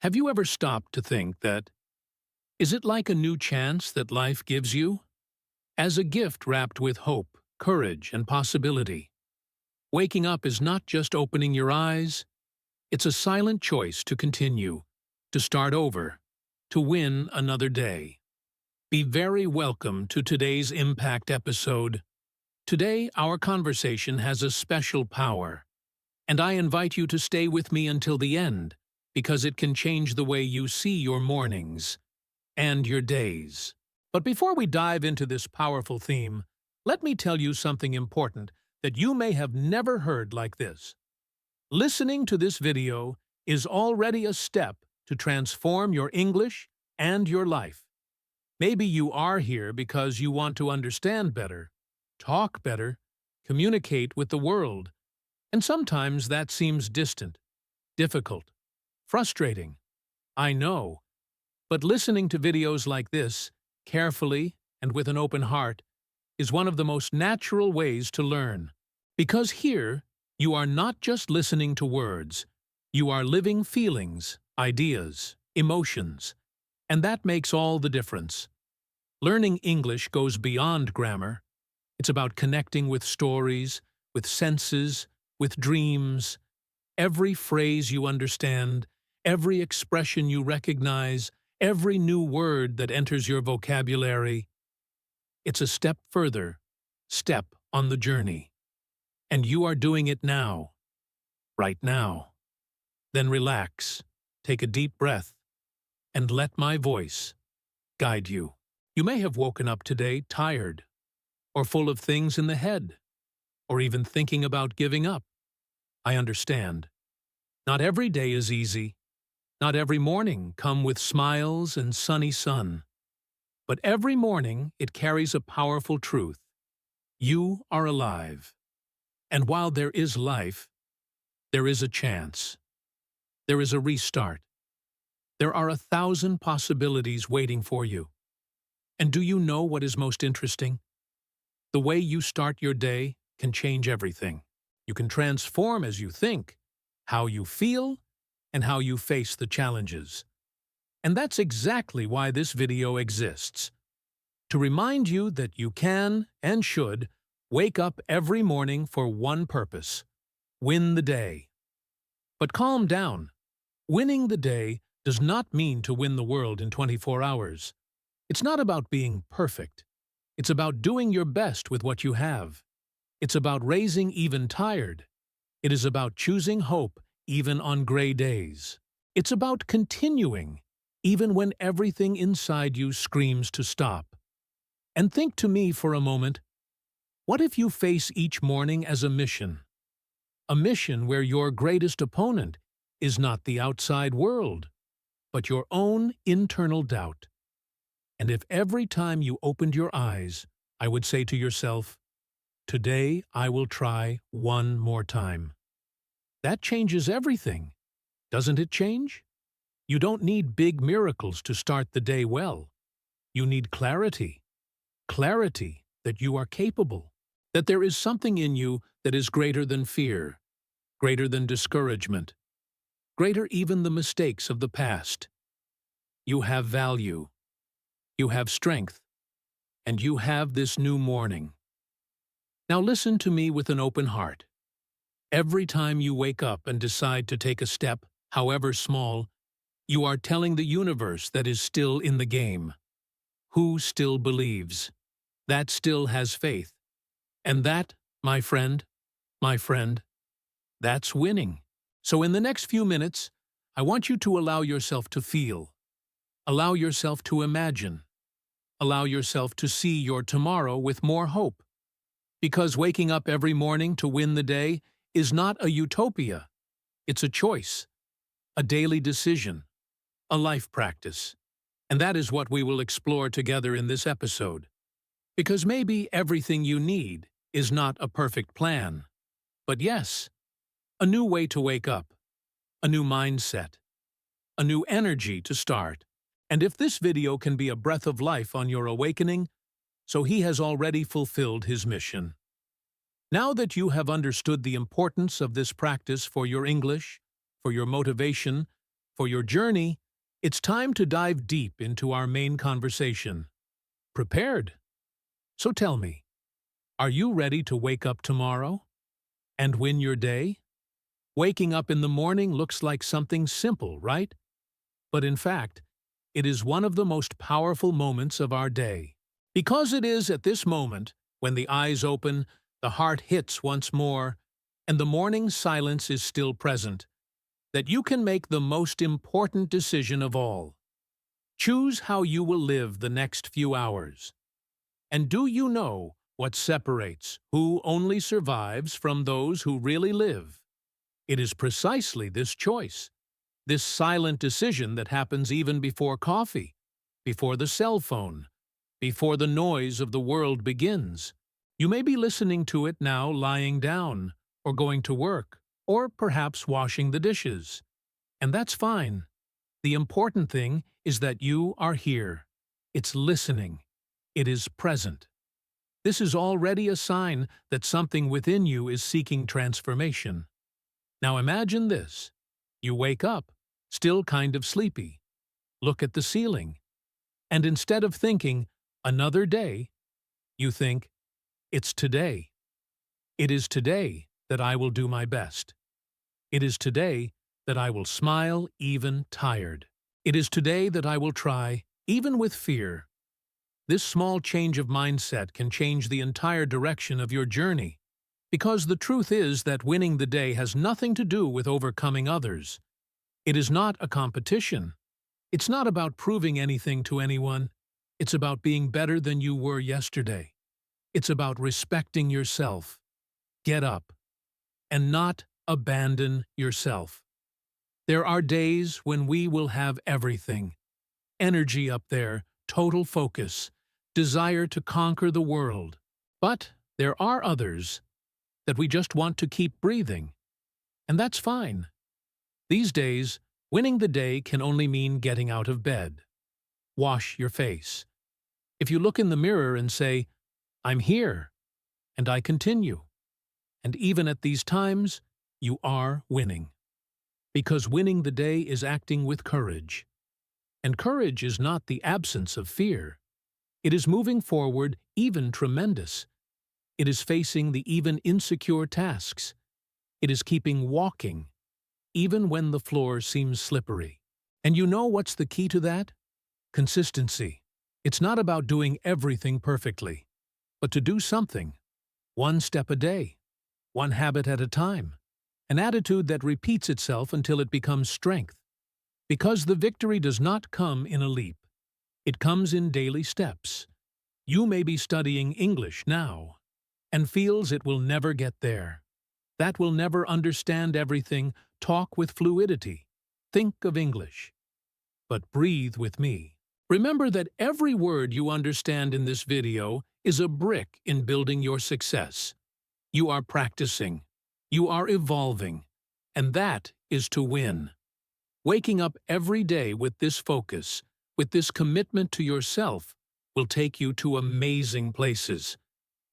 Have you ever stopped to think that, is it like a new chance that life gives you? As a gift wrapped with hope, courage, and possibility. Waking up is not just opening your eyes, it's a silent choice to continue, to start over, to win another day. Be very welcome to today's Impact episode. Today, our conversation has a special power, and I invite you to stay with me until the end, because it can change the way you see your mornings and your days. But before we dive into this powerful theme, let me tell you something important that you may have never heard like this. Listening to this video is already a step to transform your English and your life. Maybe you are here because you want to understand better, talk better, communicate with the world, and sometimes that seems distant, difficult, frustrating. I know, but listening to videos like this, carefully and with an open heart, is one of the most natural ways to learn. Because here, you are not just listening to words, you are living feelings, ideas, emotions, and that makes all the difference. Learning English goes beyond grammar. It's about connecting with stories, with senses, with dreams. Every phrase you understand, every expression you recognize, every new word that enters your vocabulary. It's a step further, step on the journey. And you are doing it now, right now. Then relax, take a deep breath, and let my voice guide you. You may have woken up today tired, or full of things in the head, or even thinking about giving up. I understand. Not every day is easy. Not every morning come with smiles and sunny sun. But every morning it carries a powerful truth. You are alive. And while there is life, there is a chance. There is a restart. There are 1,000 possibilities waiting for you. And do you know what is most interesting? The way you start your day can change everything. You can transform as you think, how you feel, and how you face the challenges. And that's exactly why this video exists. To remind you that you can and should wake up every morning for one purpose: win the day. But calm down. Winning the day does not mean to win the world in 24 hours. It's not about being perfect. It's about doing your best with what you have. It's about raising even tired. It is about choosing hope even on gray days. It's about continuing even when everything inside you screams to stop. And think to me for a moment, what if you face each morning as a mission? A mission where your greatest opponent is not the outside world, but your own internal doubt. And if every time you opened your eyes, I would say to yourself, today I will try one more time. That changes everything. Doesn't it change? You don't need big miracles to start the day well. You need clarity. Clarity that you are capable, that there is something in you that is greater than fear, greater than discouragement, greater even the mistakes of the past. You have value. You have strength. And you have this new morning. Now listen to me with an open heart. Every time you wake up and decide to take a step, however small, you are telling the universe that is still in the game. Who still believes? That still has faith. And that, my friend, that's winning. So in the next few minutes, I want you to allow yourself to feel. Allow yourself to imagine. Allow yourself to see your tomorrow with more hope. Because waking up every morning to win the day is not a utopia. It's a choice, a daily decision, a life practice. And that is what we will explore together in this episode. Because maybe everything you need is not a perfect plan, but yes, a new way to wake up, a new mindset, a new energy to start. And if this video can be a breath of life on your awakening, so he has already fulfilled his mission. Now that you have understood the importance of this practice for your English, for your motivation, For your journey, it's time to dive deep into our main conversation. Prepared? So tell me, are you ready to wake up tomorrow and win your day? Waking up in the morning looks like something simple, right? But in fact, it is one of the most powerful moments of our day. Because it is at this moment, when the eyes open, the heart hits once more, and the morning silence is still present, that you can make the most important decision of all. Choose how you will live the next few hours. And do you know what separates who only survives from those who really live? It is precisely this choice, this silent decision that happens even before coffee, before the cell phone, before the noise of the world begins. You may be listening to it now lying down, or going to work, or perhaps washing the dishes. And that's fine. The important thing is that you are here. It's listening. It is present. This is already a sign that something within you is seeking transformation. Now imagine this. You wake up, still kind of sleepy. Look at the ceiling. And instead of thinking, another day, you think, it's today. It is today that I will do my best. It is today that I will smile even tired. It is today that I will try, even with fear. This small change of mindset can change the entire direction of your journey, because the truth is that winning the day has nothing to do with overcoming others. It is not a competition. It's not about proving anything to anyone. It's about being better than you were yesterday. It's about respecting yourself. Get up. And not abandon yourself. There are days when we will have everything. Energy up there, total focus, desire to conquer the world. But there are others that we just want to keep breathing. And that's fine. These days, winning the day can only mean getting out of bed. Wash your face. If you look in the mirror and say, I'm here, and I continue. And even at these times, you are winning. Because winning the day is acting with courage. And courage is not the absence of fear. It is moving forward, even tremendous. It is facing the even insecure tasks. It is keeping walking, even when the floor seems slippery. And you know what's the key to that? Consistency. It's not about doing everything perfectly, but to do something, one step a day, one habit at a time, an attitude that repeats itself until it becomes strength. Because the victory does not come in a leap. It comes in daily steps. You may be studying English now and feels it will never get there. That will never understand everything, talk with fluidity, think of English. But breathe with me. Remember that every word you understand in this video is a brick in building your success. You are practicing. You are evolving. And that is to win. Waking up every day with this focus, with this commitment to yourself, will take you to amazing places.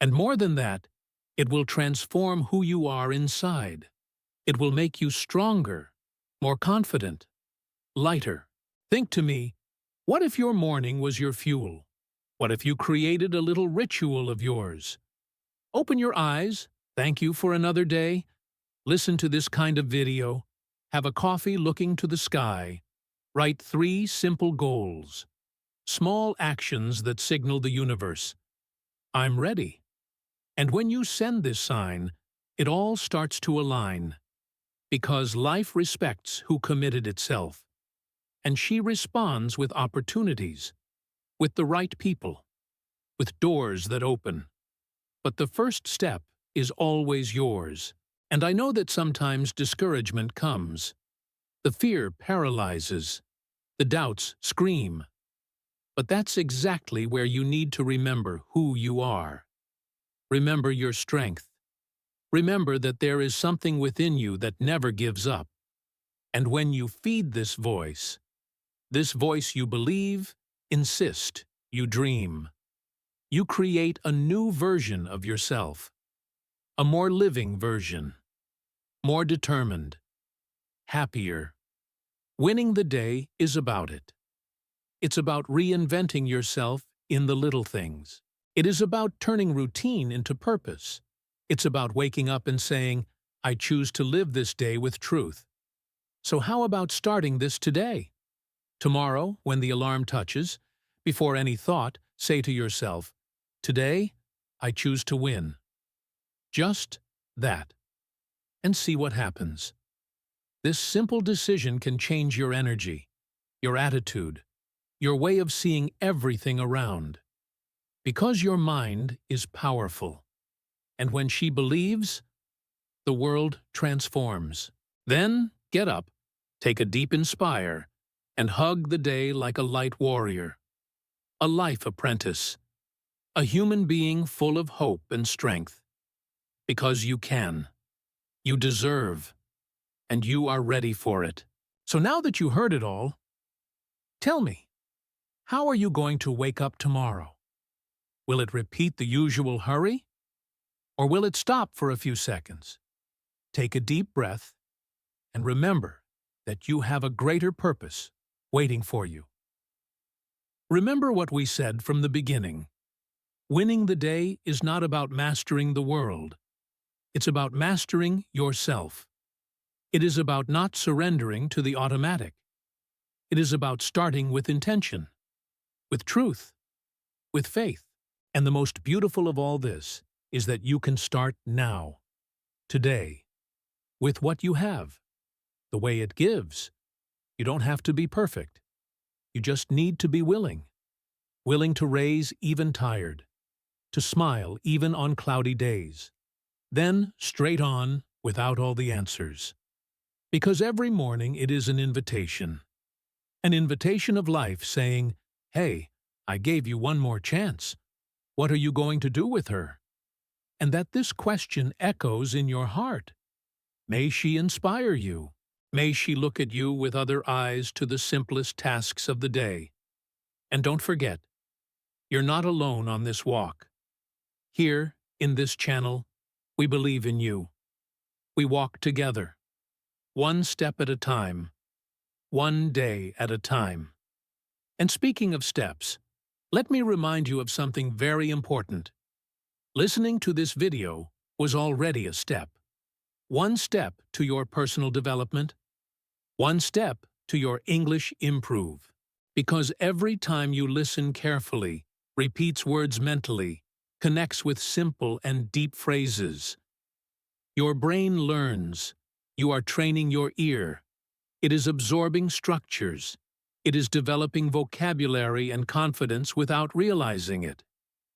And more than that, it will transform who you are inside. It will make you stronger, more confident, lighter. Think to me, what if your morning was your fuel? What if you created a little ritual of yours? Open your eyes, thank you for another day. Listen to this kind of video. Have a coffee looking to the sky. Write 3 simple goals. Small actions that signal the universe. I'm ready. And when you send this sign, it all starts to align. Because life respects who committed itself. And she responds with opportunities, with the right people, with doors that open. But the first step is always yours. And I know that sometimes discouragement comes. The fear paralyzes. The doubts scream. But that's exactly where you need to remember who you are. Remember your strength. Remember that there is something within you that never gives up. And when you feed this voice you believe, insist, you dream. You create a new version of yourself. A more living version. More determined. Happier. Winning the day is about it. It's about reinventing yourself in the little things. It is about turning routine into purpose. It's about waking up and saying, I choose to live this day with truth. So how about starting this today? Tomorrow, when the alarm touches, before any thought, say to yourself, today, I choose to win. Just that. And see what happens. This simple decision can change your energy, your attitude, your way of seeing everything around. Because your mind is powerful. And when she believes, the world transforms. Then, get up, take a deep inspire, and hug the day like a light warrior. A life apprentice. A human being full of hope and strength. Because you can. You deserve. And you are ready for it. So now that you heard it all, tell me, how are you going to wake up tomorrow? Will it repeat the usual hurry? Or will it stop for a few seconds? Take a deep breath and remember that you have a greater purpose waiting for you. Remember what we said from the beginning. Winning the day is not about mastering the world. It's about mastering yourself. It is about not surrendering to the automatic. It is about starting with intention, with truth, with faith. And the most beautiful of all this is that you can start now, today, with what you have, the way it gives. You don't have to be perfect. You just need to be willing. Willing to raise even tired, to smile even on cloudy days. Then straight on without all the answers. Because every morning it is an invitation of life saying, hey, I gave you one more chance. What are you going to do with her? And that this question echoes in your heart. May she inspire you. May she look at you with other eyes to the simplest tasks of the day. And don't forget, you're not alone on this walk. Here, in this channel, we believe in you. We walk together, one step at a time, one day at a time. And speaking of steps, let me remind you of something very important. Listening to this video was already a step. One step to your personal development. One step to your English improve. Because every time you listen carefully, repeats words mentally, connects with simple and deep phrases, your brain learns. You are training your ear. It is absorbing structures. It is developing vocabulary and confidence without realizing it.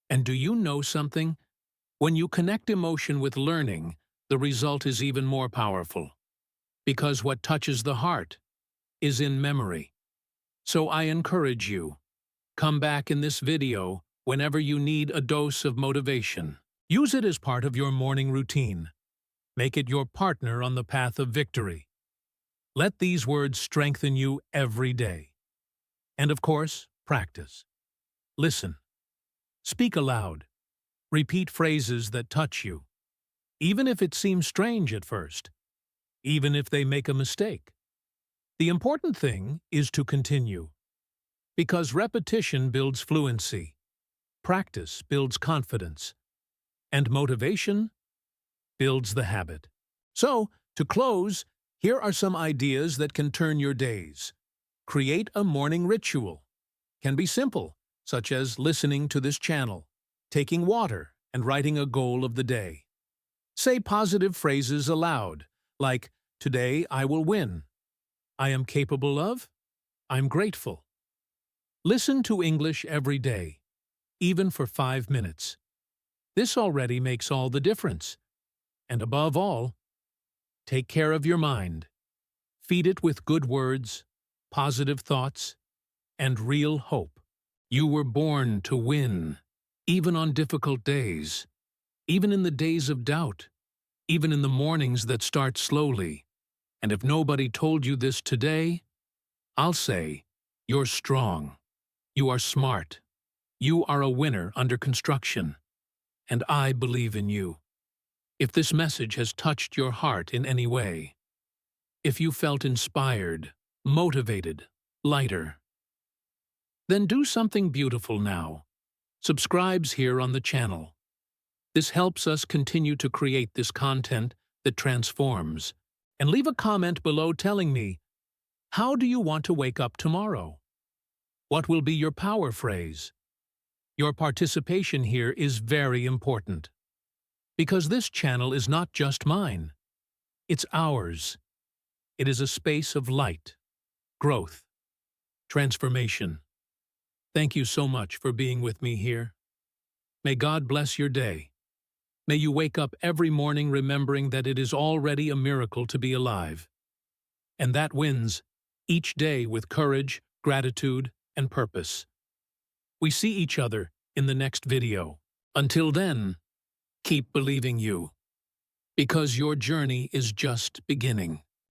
And do you know something? When you connect emotion with learning, the result is even more powerful. Because what touches the heart is in memory. So I encourage you, come back in this video whenever you need a dose of motivation. Use it as part of your morning routine. Make it your partner on the path of victory. Let these words strengthen you every day. And of course, practice. Listen. Speak aloud. Repeat phrases that touch you. Even if it seems strange at first. Even if they make a mistake. The important thing is to continue. Because repetition builds fluency. Practice builds confidence. And motivation builds the habit. So, to close, here are some ideas that can turn your days. Create a morning ritual. Can be simple, such as listening to this channel, taking water, and writing a goal of the day. Say positive phrases aloud, like, today I will win. I am capable of. I'm grateful. Listen to English every day, even for 5 minutes. This already makes all the difference. And above all, take care of your mind. Feed it with good words, positive thoughts, and real hope. You were born to win, even on difficult days, even in the days of doubt, even in the mornings that start slowly. And if nobody told you this today, I'll say, you're strong. You are smart. You are a winner under construction. And I believe in you. If this message has touched your heart in any way, if you felt inspired, motivated, lighter. Then do something beautiful now. Subscribes here on the channel. This helps us continue to create this content that transforms. And leave a comment below telling me, how do you want to wake up tomorrow? What will be your power phrase? Your participation here is very important. Because this channel is not just mine. It's ours. It is a space of light, growth, transformation. Thank you so much for being with me here. May God bless your day. May you wake up every morning remembering that it is already a miracle to be alive. And that wins each day with courage, gratitude, and purpose. We see each other in the next video. Until then, keep believing you, because your journey is just beginning.